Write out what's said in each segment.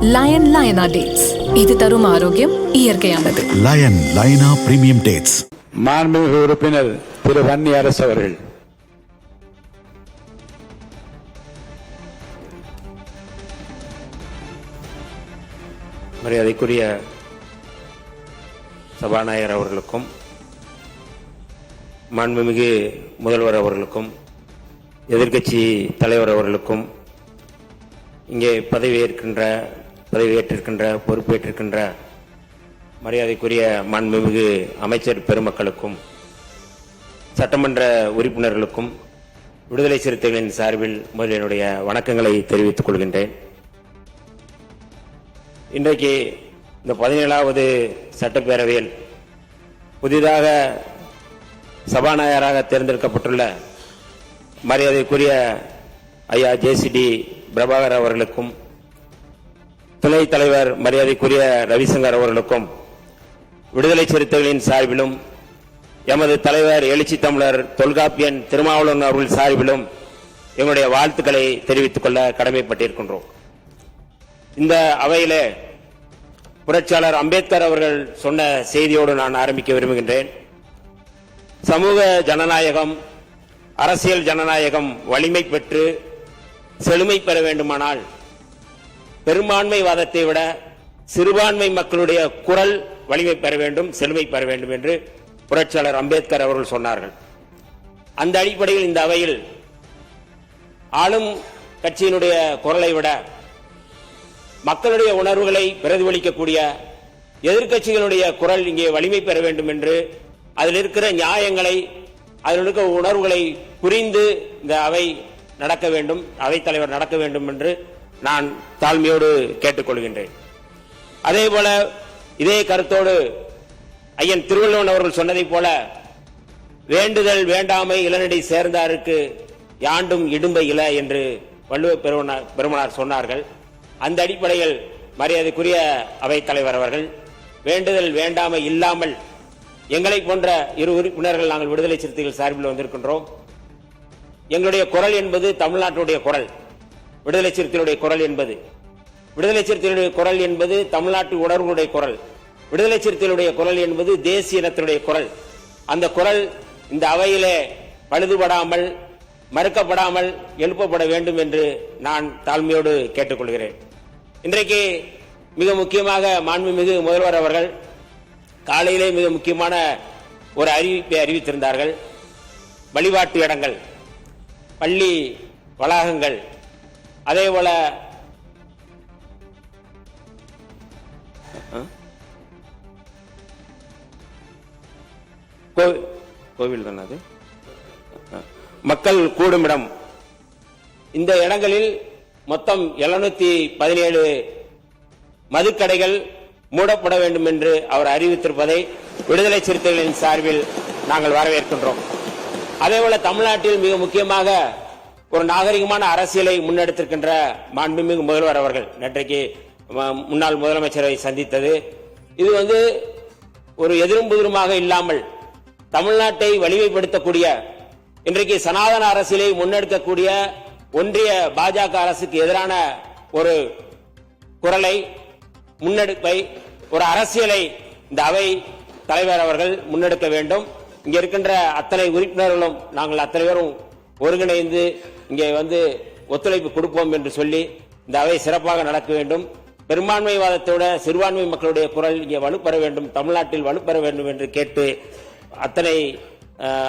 Line லயனா dates, இது தரும் ஆரோக்கியம் இயற்கையானது. லயன் லயனா பிரீமியம் டேட்ஸ். மாண்புமிகு உறுப்பினர் திரு வன்னி அரசு அவர்கள். மரியாதைக்குரிய சபாநாயகர் அவர்களுக்கும் மாண்புமிகு முதல்வர் அவர்களுக்கும் எதிர்க்கட்சி தலைவர் அவர்களுக்கும் இங்கே பதவியேற்றிருக்கின்ற பொறுப்பேற்றிருக்கின்ற மரியாதைக்குரிய மாண்புமிகு அமைச்சர் பெருமக்களுக்கும் சட்டமன்ற உறுப்பினர்களுக்கும் விடுதலை சிறுத்தைகளின் சார்பில் முதலில் என்னுடைய வணக்கங்களை தெரிவித்துக் கொள்கின்றேன். இன்றைக்கு இந்த 17வது சட்டப்பேரவையில் புதிதாக சபாநாயகராக தேர்ந்தெடுக்கப்பட்டுள்ள மரியாதைக்குரிய ஐயா JCD பிரபாகர் அவர்களுக்கும் துணைத் தலைவர் மரியாதைக்குரிய ரவிசங்கர் அவர்களுக்கும் விடுதலை சிறுத்தைகளின் சார்பிலும் எமது தலைவர் எழுச்சி தமிழர் தொல்காப்பியன் திருமாவளவன் அவர்கள் சார்பிலும் எங்களுடைய வாழ்த்துக்களை தெரிவித்துக் கொள்ள கடமைப்பட்டிருக்கின்றோம். இந்த அவையிலே புரட்சியாளர் அம்பேத்கர் அவர்கள் சொன்ன செய்தியோடு நான் ஆரம்பிக்க விரும்புகின்றேன். சமூக ஜனநாயகம், அரசியல் ஜனநாயகம் வலிமை பெற்று செழுமை பெற வேண்டுமானால் பெரும்பான்மைவாதத்தை விட சிறுபான்மை மக்களுடைய குரல் வலிமை பெற வேண்டும், செழுமை பெற வேண்டும் என்று புரட்சியாளர் அம்பேத்கர் அவர்கள் சொன்னார்கள். அந்த அடிப்படையில் இந்த அவையில் ஆளும் கட்சியினுடைய குரலை விட மக்களுடைய உணர்வுகளை பிரதிபலிக்கக்கூடிய எதிர்க்கட்சிகளுடைய குரல் இங்கே வலிமை பெற வேண்டும் என்று அதில் இருக்கிற நியாயங்களை, அதில் இருக்கிற உணர்வுகளை புரிந்து இந்த அவை நடக்க வேண்டும், அவைத் தலைவர் நடக்க வேண்டும் என்று நான் தாழ்மையோடு கேட்டுக்கொள்கின்றேன். அதே போல இதே கருத்தோடு ஐயன் திருவள்ளுவன் அவர்கள் சொன்னதைப் போல வேண்டுதல் வேண்டாமை இளநடை சேர்ந்தாருக்கு யாண்டும் இடும்பை இல என்று வள்ளுவ பெருமனார் சொன்னார்கள். அந்த அடிப்படையில் மரியாதைக்குரிய அவைத் தலைவர் அவர்கள் வேண்டுதல் வேண்டாமை இல்லாமல் எங்களை போன்ற இரு உறுப்பினர்கள் நாங்கள் விடுதலை சிறுத்தைகள் சார்பில் வந்திருக்கின்றோம். எங்களுடைய குரல் என்பது தமிழ்நாட்டுடைய குரல், விடுதலை சிறுத்தைகளுடைய குரல் என்பது தமிழ்நாட்டு உணர்வுடைய குரல், விடுதலை சிறுத்தைகளுடைய குரல் என்பது தேசிய இனத்தினுடைய குரல். அந்த குரல் இந்த அவையிலே பழுதுபடாமல் மறுக்கப்படாமல் எழுப்பப்பட வேண்டும் என்று நான் தாழ்மையோடு கேட்டுக்கொள்கிறேன். இன்றைக்கு மிக முக்கியமாக மாண்புமிகு முதல்வர் அவர்கள் காலையிலே மிக முக்கியமான ஒரு அறிவிப்பை அறிவித்திருந்தார்கள். வழிபாட்டு இடங்கள், பள்ளி வளாகங்கள், அதேபோல கோவில் தானே அது, மக்கள் கூடுமிடம், இந்த இடங்களில் மொத்தம் 717 மதுக்கடைகள் மூடப்பட வேண்டும் என்று அவர் அறிவித்திருப்பதை விடுதலை சிறுத்தைகளின் சார்பில் நாங்கள் வரவேற்கின்றோம். அதேபோல தமிழ்நாட்டில் மிக முக்கியமாக ஒரு நாகரிகமான அரசியலை முன்னெடுத்திருக்கின்ற மாண்புமிகு முதல்வர் அவர்கள் நேற்றைக்கு முன்னாள் முதலமைச்சரை சந்தித்தது, இது ஒரு எதிரும் புதிருமாக இல்லாமல் தமிழ்நாட்டை வலிமைப்படுத்தக்கூடிய, இன்றைக்கு சனாதன அரசியலை முன்னெடுக்கக்கூடிய ஒன்றிய பாஜக அரசுக்கு எதிரான ஒரு குரலை, முன்னெடுப்பை, ஒரு அரசியலை இந்த அவை தலைவர் அவர்கள் முன்னெடுக்க வேண்டும். இங்க இருக்கின்ற அத்தனை உறுப்பினர்களும் நாங்கள் அத்தனை பேரும் ஒருங்கிணைந்து இங்கே ஒத்துழைப்பு கொடுப்போம் என்று சொல்லி இந்த அவை சிறப்பாக நடக்க வேண்டும். பெரும்பான்மைவாதத்தோட சிறுபான்மை மக்களுடைய குரல் இங்கே வலுப்பெற வேண்டும், தமிழ்நாட்டில் வலுப்பெற வேண்டும் என்று கேட்டு அத்தனை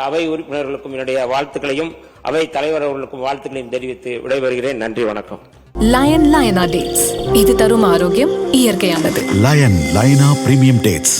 அவை உறுப்பினர்களுக்கும் என்னுடைய வாழ்த்துக்களையும் அவை தலைவர் அவர்களுக்கும் வாழ்த்துக்களையும் தெரிவித்து விடைபெறுகிறேன். நன்றி, வணக்கம். லயன் லயனா டேட்ஸ், இது தரும் ஆரோக்கியம் இயற்கையானது. லயன் லயனா பிரீமியம் டேட்ஸ்.